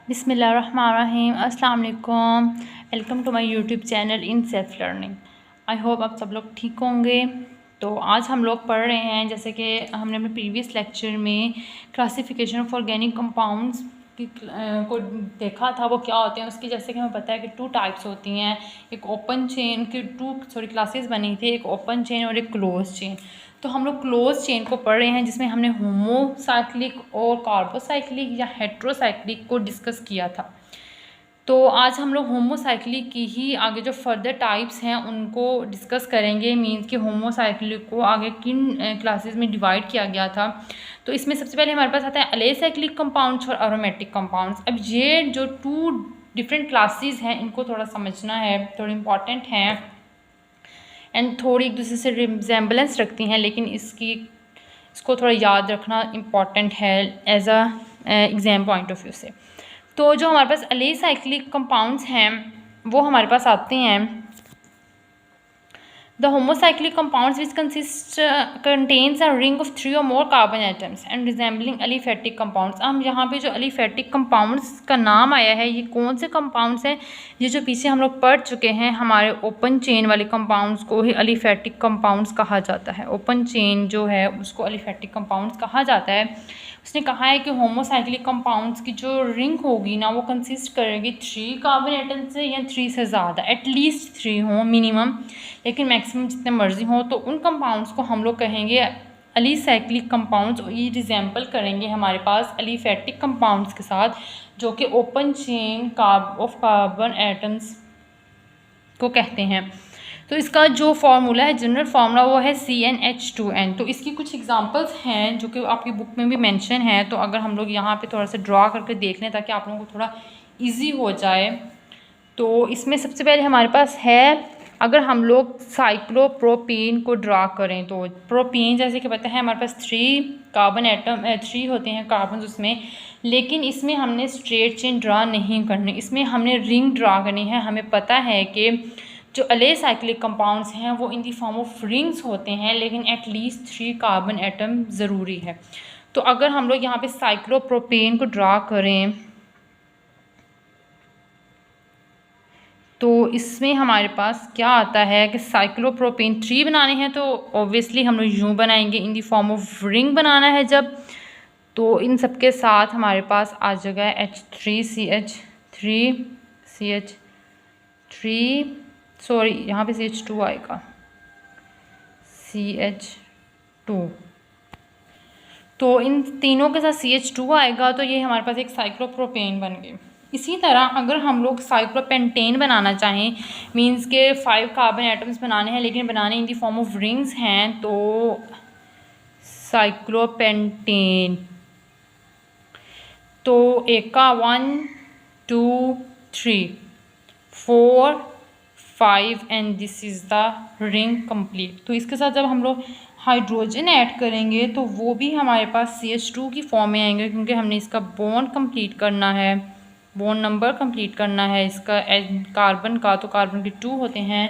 बिस्मिल्लाहिर्रहमानिर्रहीम। अस्सलाम वालेकुम। Welcome to my YouTube channel in self learning. I hope आप सब लोग ठीक होंगे। तो आज हम लोग पढ़ रहे हैं, जैसे कि हमने अपने प्रीवियस लेक्चर में क्लासिफिकेशन ऑफ ऑर्गेनिक कंपाउंड्स की को देखा था, वो क्या होते हैं उसकी। जैसे कि हमें पता है कि 2 टाइप्स होती हैं, एक ओपन चेन की 2 क्लासेस बनी थी, एक ओपन चेन और एक क्लोज चेन। तो हम लोग क्लोज चेन को पढ़ रहे हैं, जिसमें हमने होमोसाइक्लिक और कार्बोसाइक्लिक या हेट्रोसाइक्लिक को डिस्कस किया था। तो आज हम लोग होमोसाइक्लिक की ही आगे जो फर्दर टाइप्स हैं उनको डिस्कस करेंगे। मींस कि होमोसाइक्लिक को आगे किन क्लासेस में डिवाइड किया गया था। तो इसमें सबसे पहले हमारे पास आता है अलेसाइक्लिक कंपाउंड्स और एरोमेटिक कंपाउंड्स। अब ये जो 2 डिफरेंट क्लासेस हैं इनको थोड़ा समझना है, थोड़ा इंपॉर्टेंट हैं एंड थोड़ी एक दूसरे से रिजेम्बलेंस रखती हैं, लेकिन इसको थोड़ा याद रखना इम्पॉर्टेंट है as a exam point of view से। तो जो हमारे पास अलेसाइक्लिक कंपाउंड्स हैं वो हमारे पास आते हैं the homocyclic compounds which contains a ring of 3 or more carbon atoms and resembling aliphatic compounds। हम यहाँ पे जो aliphatic compounds का नाम आया है, ये कौन से compounds हैं? ये जो पीछे हम लोग पढ़ चुके हैं, हमारे ओपन चेन वाले compounds को ही aliphatic compounds कहा जाता है। ओपन चेन जो है उसको aliphatic compounds कहा जाता है। उसने कहा है कि होमोसाइक्लिक कंपाउंड्स की जो रिंग होगी ना, वो कंसिस्ट करेगी 3 कार्बन एटम से या 3 से ज़्यादा, एटलीस्ट 3 हों मिनिमम, लेकिन मैक्सिमम जितने मर्जी हों। तो उन कंपाउंड्स को हम लोग कहेंगे अलीसाइक्लिक कंपाउंड्स। ये रिजेंबल करेंगे हमारे पास अलीफेटिक कंपाउंड्स के साथ, जो कि open chain of carbon atoms को कहते हैं। तो इसका जो फार्मूला है, जनरल फार्मूला, वो है CnH2n। तो इसकी कुछ एग्जांपल्स हैं जो कि आपकी बुक में भी मेंशन है। तो अगर हम लोग यहाँ पे थोड़ा सा ड्रा करके देख लें ताकि आप लोगों को थोड़ा इजी हो जाए। तो इसमें सबसे पहले हमारे पास है, अगर हम लोग साइक्लोप्रोपेन को ड्रा करें तो प्रोपेन जैसे कि पता है हमारे पास 3 कार्बन एटम 3 होते हैं कार्बन उसमें, लेकिन इसमें हमने स्ट्रेट चेन ड्रा नहीं करनी, इसमें हमने रिंग ड्रा करनी है। हमें पता है कि जो अलेसाइक्लिक कंपाउंड्स हैं वो इन दी फॉर्म ऑफ रिंग्स होते हैं, लेकिन एटलीस्ट 3 कार्बन एटम ज़रूरी है। तो अगर हम लोग यहाँ पे साइक्लोप्रोपेन को ड्रा करें तो इसमें हमारे पास क्या आता है कि साइक्लोप्रोपेन 3 बनाने हैं तो ऑब्वियसली हम लोग यूँ बनाएंगे, इन दी फॉर्म ऑफ रिंग बनाना है जब, तो इन सब के साथ हमारे पास आ जाएगा H3CH3 सॉरी यहाँ पे CH2 आएगा, CH2। तो इन तीनों के साथ CH2 आएगा, तो ये हमारे पास एक साइक्लोप्रोपेन बन गए। इसी तरह अगर हम लोग साइक्लोपेंटेन बनाना चाहें, मींस के 5 कार्बन एटम्स बनाने हैं लेकिन बनाने इन दी फॉर्म ऑफ रिंग्स हैं, तो साइक्लोपेंटेन तो एक का 1 2 3 4 5 and this is the ring complete. तो इसके साथ जब हम लोग हाइड्रोजन ऐड करेंगे तो वो भी हमारे पास CH2 की फॉर्म में आएंगे, क्योंकि हमने इसका बॉन्ड कंप्लीट करना है, बॉन्ड नंबर कंप्लीट करना है इसका कार्बन का। तो कार्बन के 2 होते हैं,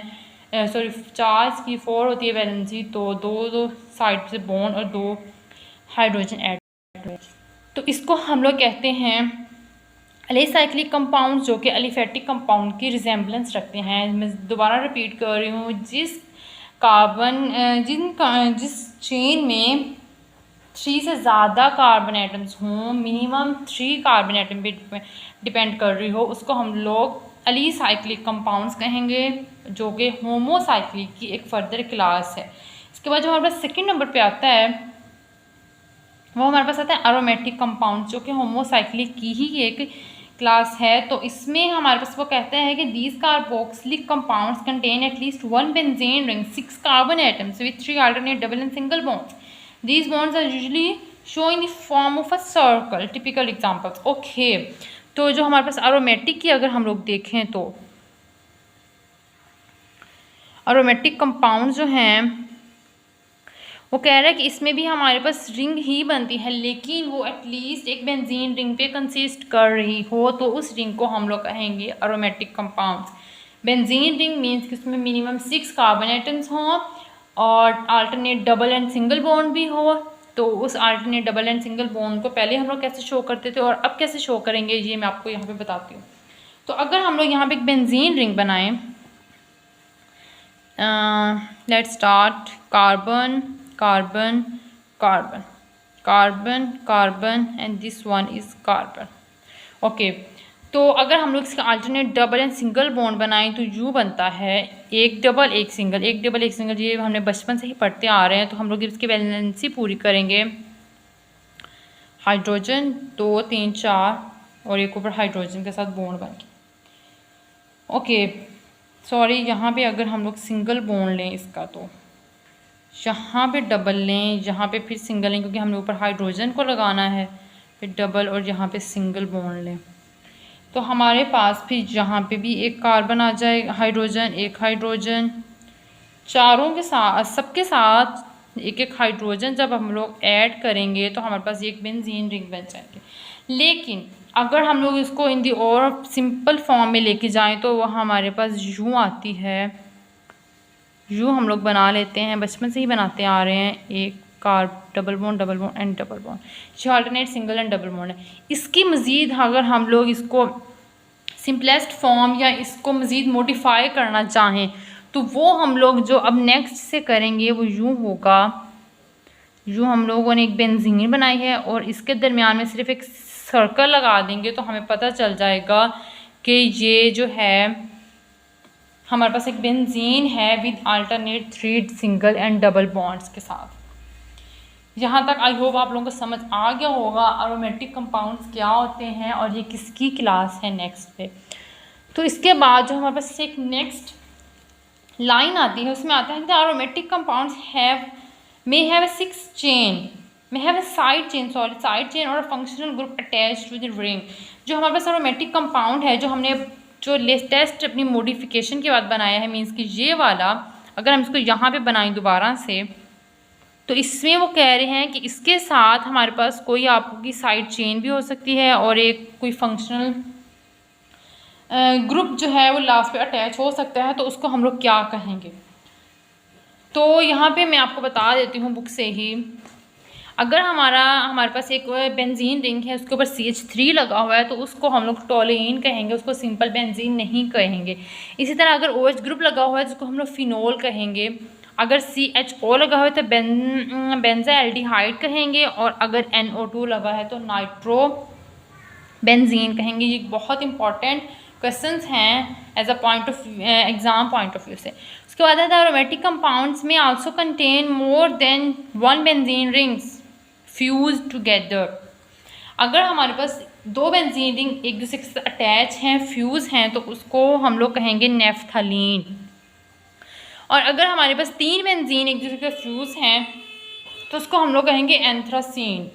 सॉरी चार्ज की 4 होती है वैलेंसी, तो दो साइड से बॉन्ड और 2 हाइड्रोजन ऐड। तो इसको हम लोग कहते हैं अलेसाइक्लिक कंपाउंड, जो कि अलीफेटिक कंपाउंड की रिजेंबलेंस रखते हैं। मैं दोबारा रिपीट कर रही हूँ, जिस चेन में 3 से ज़्यादा कार्बन एटम्स हों, मिनिमम 3 कार्बन एटम पे डिपेंड कर रही हो, उसको हम लोग अलीसाइक्लिक कंपाउंड्स कहेंगे, जो कि होमोसाइक्लिक की एक फर्दर क्लास है। इसके बाद जो हमारे पास सेकेंड नंबर पे आता है वो हमारे पास आता है एरोमेटिक कंपाउंड, जो कि होमोसाइक्लिक की ही एक क्लास है। तो इसमें हमारे पास वो कहता है कि these carboxylic compounds contain at least 1 benzene ring, 6 carbon atoms with 3 alternate double and single bonds. These bonds are usually show in the form of a circle. Typical examples. Okay, तो जो हमारे पास एरोमेटिक की अगर हम लोग देखें तो एरोमेटिक कंपाउंड जो हैं वो कह रहा है कि इसमें भी हमारे पास रिंग ही बनती है, लेकिन वो एटलीस्ट एक बेंजीन रिंग पे कंसिस्ट कर रही हो, तो उस रिंग को हम लोग कहेंगे aromatic compounds. Benzene ring means कि उसमें मिनिमम 6 कार्बन एटम्स हों और alternate double and single bond भी हो, तो उस alternate double and single bond को पहले हम लोग कैसे शो करते थे और अब कैसे शो करेंगे, ये मैं आपको यहाँ पे बताती हूँ। तो अगर हम लोग यहाँ पे एक बेंजीन रिंग बनाएं, let's start carbon carbon carbon carbon carbon and this one is carbon. Okay, तो अगर हम लोग इसका alternate double and single bond बनाएं तो यूँ बनता है एक डबल एक सिंगल, एक डबल एक सिंगल। ये हमने बचपन से ही पढ़ते आ रहे हैं। तो हम लोग इसकी वैलेंसी पूरी करेंगे, हाइड्रोजन 2 3 4 और एक ऊपर हाइड्रोजन के साथ बॉन्ड बन के। ओके सॉरी, यहाँ पे अगर हम लोग सिंगल बॉन्ड लें इसका तो यहाँ पे डबल लें, यहाँ पे फिर सिंगल लें क्योंकि हमने ऊपर हाइड्रोजन को लगाना है, फिर डबल और यहाँ पे सिंगल बॉन्ड लें तो हमारे पास फिर यहाँ पे भी एक कार्बन आ जाए, हाइड्रोजन एक हाइड्रोजन, चारों के साथ सबके साथ एक एक हाइड्रोजन जब हम लोग ऐड करेंगे तो हमारे पास एक बेंजीन रिंग बन जाएगी। लेकिन अगर हम लोग इसको इन दी और सिंपल फॉर्म में लेके जाएं तो वह हमारे पास यूँ आती है, यूँ हम लोग बना लेते हैं, बचपन से ही बनाते आ रहे हैं, एक double bond and double bond, ये alternate single and double bond है। इसकी मज़ीद अगर हम लोग इसको सिंपलेस्ट फॉर्म या इसको मज़ीद मॉडिफाई करना चाहें तो वो हम लोग जो अब नेक्स्ट से करेंगे वो यूँ होगा, यूँ हम लोगों ने एक बेंजीन बनाई है और इसके दरमियान में सिर्फ एक सर्कल लगा देंगे तो हमें पता चल जाएगा कि ये जो है हमारे पास एक बेंजीन है with alternate 3 single and double bonds के साथ। यहाँ तक आई होप आप लोगों को समझ आ गया होगा एरोमेटिक कंपाउंड्स क्या होते हैं और ये किसकी क्लास है नेक्स्ट पे। तो इसके बाद जो हमारे पास एक नेक्स्ट लाइन आती है उसमें आता है the aromatic compounds may have a side chain और functional group attached to the ring. जो हमारे पास एरोमेटिक कंपाउंड है जो हमने जो लेटेस्ट अपनी मॉडिफिकेशन के बाद बनाया है, मीन्स कि ये वाला अगर हम इसको यहाँ पे बनाएं दोबारा से तो इसमें वो कह रहे हैं कि इसके साथ हमारे पास कोई आपकी साइड चेन भी हो सकती है और एक कोई फंक्शनल ग्रुप जो है वो लास्ट पे अटैच हो सकता है। तो उसको हम लोग क्या कहेंगे, तो यहाँ पे मैं आपको बता देती हूँ बुक से ही। अगर हमारे पास एक बेंजीन रिंग है उसके ऊपर CH3 लगा हुआ है तो उसको हम लोग टोलेन कहेंगे, उसको सिंपल बेंजीन नहीं कहेंगे। इसी तरह अगर OH ग्रुप लगा हुआ है जिसको हम लोग फिनोल कहेंगे, अगर CHO लगा हुआ है तो बेंजाल्डिहाइड कहेंगे और अगर NO2 लगा है तो नाइट्रो बेंजीन कहेंगे। ये बहुत इंपॉर्टेंट क्वेश्चंस हैं as a point of exam point of view से। उसके बाद है एरोमेटिक कंपाउंड्स में also contain more than 1 benzene rings fuse together. अगर हमारे पास 2 बेंजीन रिंग एक दूसरे के साथ अटैच हैं, फ्यूज़ हैं, तो उसको हम लोग कहेंगे नेफ्थलीन। और अगर हमारे पास 3 बेंजीन एक दूसरे के फ्यूज़ हैं तो उसको हम लोग कहेंगे एंथ्रासीन।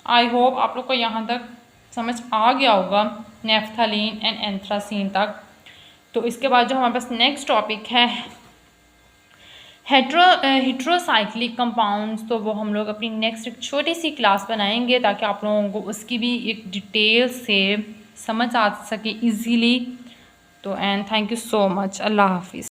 आई होप आप लोग को यहाँ तक समझ आ गया होगा नेफ्थलीन एंड एंथ्रासीन तक। तो इसके बाद जो हमारे पास नेक्स्ट टॉपिक है हेट्रोसाइक्लिक कंपाउंड्स, तो वो हम लोग अपनी नेक्स्ट एक छोटी सी क्लास बनाएंगे ताकि आप लोगों को उसकी भी एक डिटेल से समझ आ सके इजीली। तो and thank you so much, अल्लाह हाफिज़।